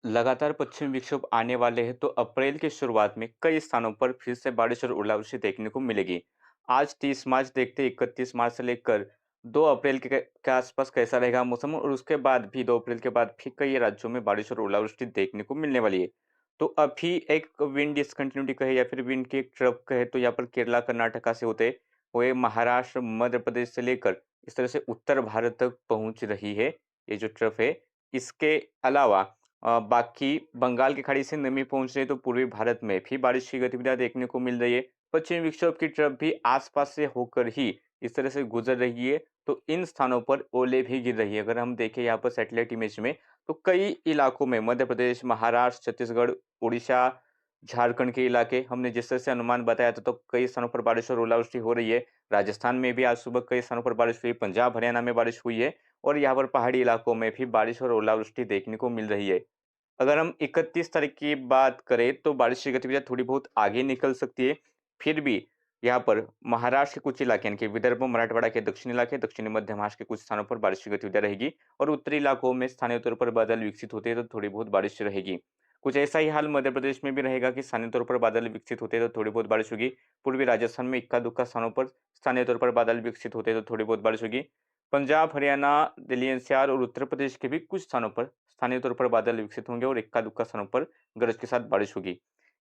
लगातार पश्चिमी विक्षोभ आने वाले हैं तो अप्रैल की शुरुआत में कई स्थानों पर फिर से बारिश और ओलावृष्टि देखने को मिलेगी। आज 30 मार्च देखते 31 मार्च से लेकर 2 अप्रैल के आसपास कैसा रहेगा मौसम और उसके बाद भी 2 अप्रैल के बाद भी कई राज्यों में बारिश और ओलावृष्टि देखने को मिलने वाली है। तो अभी एक विंड डिसकंटिन्यूटी कहे या फिर विंड की एक ट्रफ कहे तो यहाँ पर केरला कर्नाटका से होते हुए महाराष्ट्र मध्य प्रदेश से लेकर इस तरह से उत्तर भारत तक पहुंच रही है ये जो ट्रफ है। इसके अलावा बाकी बंगाल की खाड़ी से नमी पहुंच रही है तो पूर्वी भारत में भी बारिश की गतिविधियां देखने को मिल रही है। पश्चिमी विक्षोभ की ट्रफ भी आसपास से होकर ही इस तरह से गुजर रही है तो इन स्थानों पर ओले भी गिर रही है। अगर हम देखें यहाँ पर सैटेलाइट इमेज में तो कई इलाकों में मध्य प्रदेश, महाराष्ट्र, छत्तीसगढ़, उड़ीसा, झारखंड के इलाके हमने जिस तरह से अनुमान बताया था तो कई स्थानों पर बारिश और ओलावृष्टि हो रही है। राजस्थान में भी आज सुबह कई स्थानों पर बारिश हुई, पंजाब हरियाणा में बारिश हुई है और यहाँ पर पहाड़ी इलाकों में भी बारिश और ओलावृष्टि देखने को मिल रही है। अगर हम 31 तारीख की बात करें तो बारिश की गतिविधियाँ थोड़ी बहुत आगे निकल सकती है। फिर भी यहाँ पर महाराष्ट्र के कुछ इलाके यानी कि विदर्भ, मराठवाड़ा के दक्षिणी इलाके, दक्षिणी मध्य महाराष्ट्र के कुछ स्थानों पर बारिश की गतिविधियाँ रहेगी और उत्तरी इलाकों में स्थानीय तौर पर बादल विकसित होते हैं तो थोड़ी बहुत बारिश रहेगी। कुछ ऐसा ही हाल मध्य प्रदेश में भी रहेगा कि स्थानीय तौर पर बादल विकसित होते हैं तो थोड़ी बहुत बारिश होगी। पूर्वी राजस्थान में इक्का-दुक्का स्थानों पर स्थानीय तौर पर बादल विकसित होते हैं तो थोड़ी बहुत बारिश होगी। पंजाब, हरियाणा, दिल्ली एनसीआर और उत्तर प्रदेश के भी कुछ स्थानों पर स्थानीय तौर पर बादल विकसित होंगे और इक्का-दुक्का स्थानों पर गरज के साथ बारिश होगी।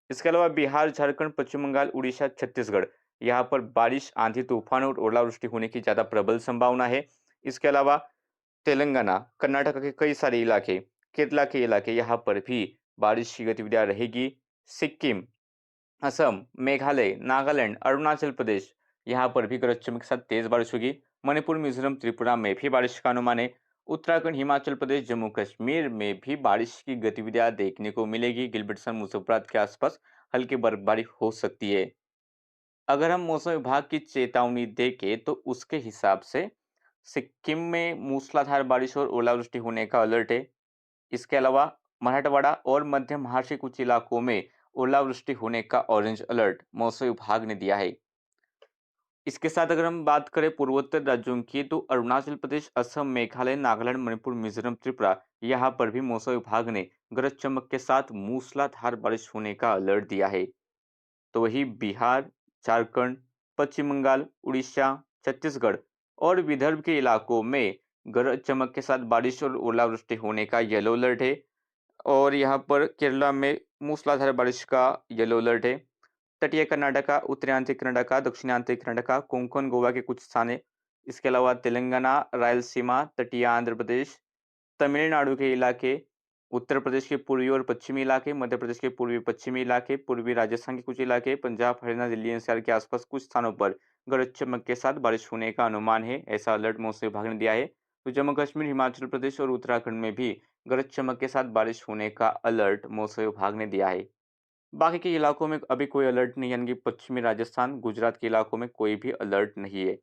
इसके अलावा बिहार, झारखंड, पश्चिम बंगाल, उड़ीसा, छत्तीसगढ़ यहाँ पर बारिश, आंधी, तूफान और ओलावृष्टि होने की ज़्यादा प्रबल संभावना है। इसके अलावा तेलंगाना, कर्नाटक के कई सारे इलाके, केरला के इलाके यहाँ पर भी बारिश की गतिविधियाँ रहेगी। सिक्किम, असम, मेघालय, नागालैंड, अरुणाचल प्रदेश यहाँ पर भी गरज चमक के साथ तेज बारिश होगी। मणिपुर, मिजोरम, त्रिपुरा में भी बारिश का अनुमान है। उत्तराखंड, हिमाचल प्रदेश, जम्मू कश्मीर में भी बारिश की गतिविधियां देखने को मिलेगी। गिलगित मुजफ्फराबाद के आसपास हल्की बर्फबारी हो सकती है। अगर हम मौसम विभाग की चेतावनी देखें तो उसके हिसाब से सिक्किम में मूसलाधार बारिश और ओलावृष्टि होने का अलर्ट है। इसके अलावा मराठवाड़ा और मध्य महाराष्ट्र के कुछ इलाकों में ओलावृष्टि होने का ऑरेंज अलर्ट मौसम विभाग ने दिया है। इसके साथ अगर हम बात करें पूर्वोत्तर राज्यों की तो अरुणाचल प्रदेश, असम, मेघालय, नागालैंड, मणिपुर, मिजोरम, त्रिपुरा यहाँ पर भी मौसम विभाग ने गरज चमक के साथ मूसलाधार बारिश होने का अलर्ट दिया है। तो वही बिहार, झारखंड, पश्चिम बंगाल, उड़ीसा, छत्तीसगढ़ और विदर्भ के इलाकों में गरज चमक के साथ बारिश और ओलावृष्टि होने का येलो अलर्ट है और यहाँ पर केरला में मूसलाधार बारिश का येलो अलर्ट है। तटीय कर्नाटका, उत्तरांचल कर्नाटका, दक्षिणांचल कर्नाटका, कोंकण, गोवा के कुछ स्थान है। इसके अलावा तेलंगाना, रायलसीमा, तटीय आंध्र प्रदेश, तमिलनाडु के इलाके, उत्तर प्रदेश के पूर्वी और पश्चिमी इलाके, मध्य प्रदेश के पूर्वी पश्चिमी इलाके, पूर्वी राजस्थान के कुछ इलाके, पंजाब, हरियाणा, दिल्ली एनसीआर के आसपास कुछ स्थानों पर गरज चमक के साथ बारिश होने का अनुमान है। ऐसा अलर्ट मौसम विभाग ने दिया है। तो जम्मू कश्मीर, हिमाचल प्रदेश और उत्तराखंड में भी गरज चमक के साथ बारिश होने का अलर्ट मौसम विभाग ने दिया है। बाकी के इलाकों में अभी कोई अलर्ट नहीं है, यानी कि पश्चिमी राजस्थान, गुजरात के इलाकों में कोई भी अलर्ट नहीं है।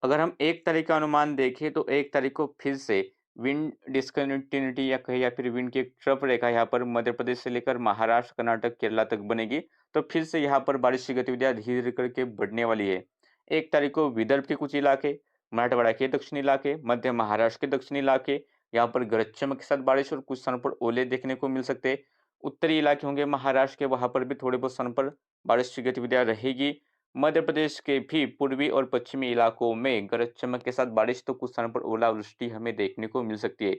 अगर हम 1 तारीख का अनुमान देखें तो 1 तारीख को फिर से विंड डिस्कंटिन्यूटी या कहें या फिर विंड की एक ट्रफ रेखा यहाँ पर मध्य प्रदेश से लेकर महाराष्ट्र, कर्नाटक, केरला तक बनेगी। तो फिर से यहाँ पर बारिश की गतिविधियाँ धीरे-धीरे करके बढ़ने वाली है। 1 तारीख को विदर्भ के कुछ इलाके, मराठवाड़ा के दक्षिणी इलाके, मध्य महाराष्ट्र के दक्षिणी इलाके, यहाँ पर गरज चमक के साथ बारिश और कुछ स्थानों पर ओले देखने को मिल सकते हैं। उत्तरी इलाके होंगे महाराष्ट्र के, वहाँ पर भी थोड़े बहुत स्थानों पर बारिश की गतिविधियाँ रहेगी। मध्य प्रदेश के भी पूर्वी और पश्चिमी इलाकों में गरज चमक के साथ बारिश तो कुछ स्थानों पर ओलावृष्टि हमें देखने को मिल सकती है।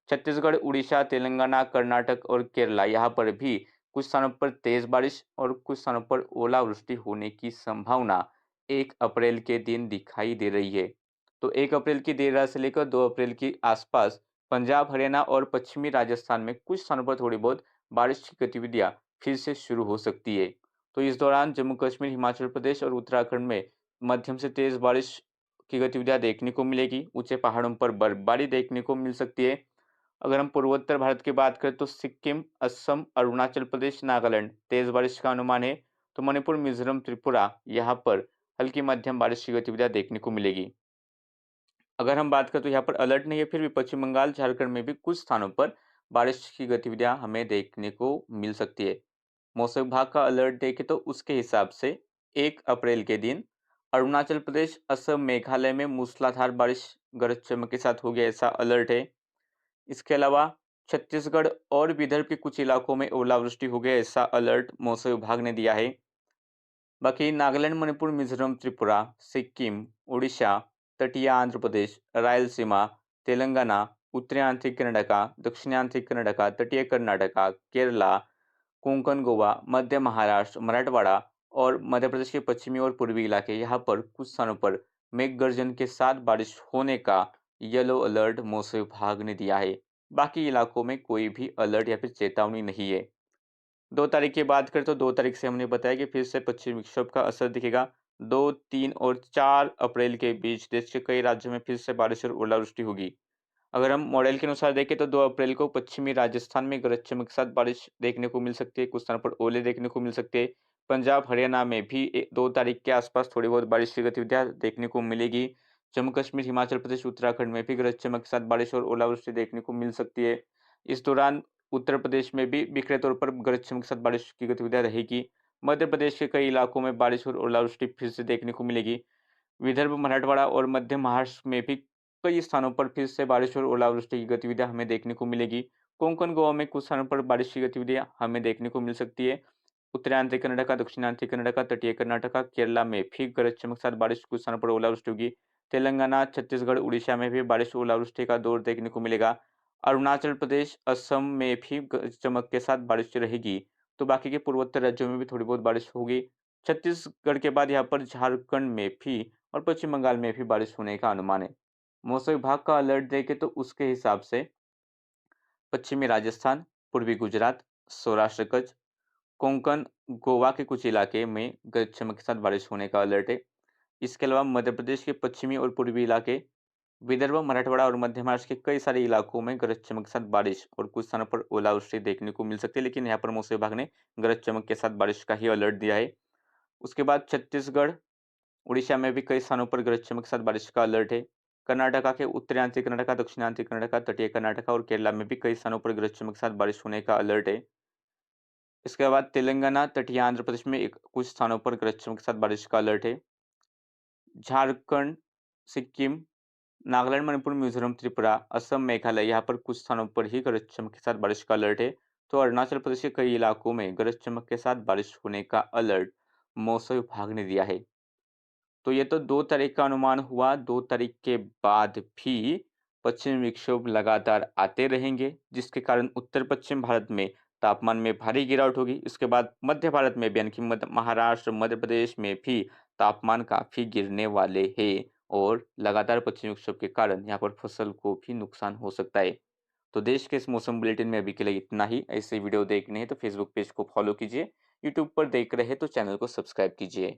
छत्तीसगढ़, उड़ीसा, तेलंगाना, कर्नाटक और केरला यहाँ पर भी कुछ स्थानों पर तेज बारिश और कुछ स्थानों पर ओलावृष्टि होने की संभावना 1 अप्रैल के दिन दिखाई दे रही है। तो 1 अप्रैल की देर रात से लेकर 2 अप्रैल के आसपास पंजाब, हरियाणा और पश्चिमी राजस्थान में कुछ स्थानों पर थोड़ी बहुत बारिश की गतिविधियां फिर से शुरू हो सकती है। तो इस दौरान जम्मू कश्मीर, हिमाचल प्रदेश और उत्तराखंड में मध्यम से तेज बारिश की गतिविधियां देखने को मिलेगी। ऊंचे पहाड़ों पर बर्फबारी देखने को मिल सकती है। अगर हम पूर्वोत्तर भारत की बात करें तो सिक्किम, असम, अरुणाचल प्रदेश, नागालैंड तेज बारिश का अनुमान है। तो मणिपुर, मिजोरम, त्रिपुरा यहाँ पर हल्की मध्यम बारिश की गतिविधियां देखने को मिलेगी। अगर हम बात करें तो यहाँ पर अलर्ट नहीं है, फिर भी पश्चिम बंगाल, झारखंड में भी कुछ स्थानों पर बारिश की गतिविधियां हमें देखने को मिल सकती है। मौसम विभाग का अलर्ट देखें तो उसके हिसाब से 1 अप्रैल के दिन अरुणाचल प्रदेश, असम, मेघालय में मूसलाधार बारिश गरज चमक के साथ होगी ऐसा अलर्ट है। इसके अलावा छत्तीसगढ़ और विदर्भ के कुछ इलाकों में ओलावृष्टि हो गई, ऐसा अलर्ट मौसम विभाग ने दिया है। बाकी नागालैंड, मणिपुर, मिजोरम, त्रिपुरा, सिक्किम, उड़ीसा, तटीय आंध्र प्रदेश, रायलसीमा, तेलंगाना, उत्तरी आंतरिक कर्नाटका, दक्षिणी आंतरिक कर्नाटका, तटीय कर्नाटका, केरला, कोंकण, गोवा, मध्य महाराष्ट्र, मराठवाड़ा और मध्य प्रदेश के पश्चिमी और पूर्वी इलाके, यहाँ पर कुछ स्थानों पर मेघ गर्जन के साथ बारिश होने का येलो अलर्ट मौसम विभाग ने दिया है। बाकी इलाकों में कोई भी अलर्ट या फिर चेतावनी नहीं है। 2 तारीख की बात करें तो 2 तारीख से हमने बताया कि फिर से पश्चिमी विक्षोभ का असर दिखेगा। 2, 3 और 4 अप्रैल के बीच देश के कई राज्यों में फिर से बारिश और ओलावृष्टि होगी। अगर हम मॉडल के अनुसार देखें तो 2 अप्रैल को पश्चिमी राजस्थान में गरज चमक के साथ बारिश देखने को मिल सकती है, कुछ स्थानों पर ओले देखने को मिल सकते हैं। पंजाब, हरियाणा में भी 2 तारीख के आसपास थोड़ी बहुत बारिश की गतिविधियाँ देखने को मिलेगी। जम्मू कश्मीर, हिमाचल प्रदेश, उत्तराखंड में भी गरज चमक के साथ बारिश और ओलावृष्टि देखने को मिल सकती है। इस दौरान उत्तर प्रदेश में भी बिखरे तौर पर गरज चमक के साथ बारिश की गतिविधियाँ रहेगी। मध्य प्रदेश के कई इलाकों में बारिश और ओलावृष्टि फिर से देखने को मिलेगी। विदर्भ, मराठवाड़ा और मध्य महाराष्ट्र में भी कई स्थानों पर फिर से बारिश और ओलावृष्टि की गतिविधियां हमें देखने को मिलेगी। कोंकण, गोवा में कुछ स्थानों पर बारिश की गतिविधियां हमें देखने को मिल सकती है। उत्तरांचल कर्नाटक, दक्षिणांचल कर्नाटक, तटीय कर्नाटक, केरला में भी गरज चमक के साथ बारिश, कुछ स्थानों पर ओलावृष्टि होगी। तेलंगाना, छत्तीसगढ़, उड़ीसा में भी बारिश और ओलावृष्टि का दौर देखने को मिलेगा। अरुणाचल प्रदेश, असम में भी गरज चमक के साथ बारिश रहेगी। तो बाकी के पूर्वोत्तर राज्यों में भी थोड़ी बहुत बारिश होगी। छत्तीसगढ़ के बाद यहाँ पर झारखंड में भी और पश्चिम बंगाल में भी बारिश होने का अनुमान है। मौसम विभाग का अलर्ट देखें तो उसके हिसाब से पश्चिमी राजस्थान, पूर्वी गुजरात, सौराष्ट्र कच्छ, कोंकण, गोवा के कुछ इलाके में गरज चमक के साथ बारिश होने का अलर्ट है। इसके अलावा मध्य प्रदेश के पश्चिमी और पूर्वी इलाके, विदर्भ, मराठवाड़ा और मध्य महाराष्ट्र के कई सारे इलाकों में गरज चमक के साथ बारिश और कुछ स्थानों पर ओलावृष्टि देखने को मिल सकती है, लेकिन यहाँ पर मौसम विभाग ने गरज चमक के साथ बारिश का ही अलर्ट दिया है। उसके बाद छत्तीसगढ़, उड़ीसा में भी कई स्थानों पर गरज चमक के साथ बारिश का अलर्ट है। कर्नाटका के उत्तरांचल कर्नाटका, दक्षिणांचल कर्नाटका, तटीय कर्नाटका और केरला में भी कई स्थानों पर गरज चमक के साथ बारिश होने का अलर्ट है। इसके बाद तेलंगाना, तटीय आंध्र प्रदेश में कुछ स्थानों पर गरज चमक के साथ बारिश का अलर्ट है। झारखंड, सिक्किम, नागालैंड, मणिपुर, मिजोरम, त्रिपुरा, असम, मेघालय, यहाँ पर कुछ स्थानों पर ही गरज चमक के साथ बारिश का अलर्ट है। तो अरुणाचल प्रदेश के कई इलाकों में गरज चमक के साथ बारिश होने का अलर्ट मौसम विभाग ने दिया है। तो ये तो 2 तारीख का अनुमान हुआ। 2 तारीख के बाद भी पश्चिमी विक्षोभ लगातार आते रहेंगे, जिसके कारण उत्तर-पश्चिम भारत में तापमान में भारी गिरावट होगी। इसके बाद मध्य भारत में भी, यानी कि मध्य महाराष्ट्र, मध्य प्रदेश में भी तापमान काफ़ी गिरने वाले हैं और लगातार पश्चिमी विक्षोभ के कारण यहाँ पर फसल को भी नुकसान हो सकता है। तो देश के इस मौसम बुलेटिन में अभी के लिए इतना ही। ऐसे वीडियो देखने हैं तो फेसबुक पेज को फॉलो कीजिए। यूट्यूब पर देख रहे हैं तो चैनल को सब्सक्राइब कीजिए।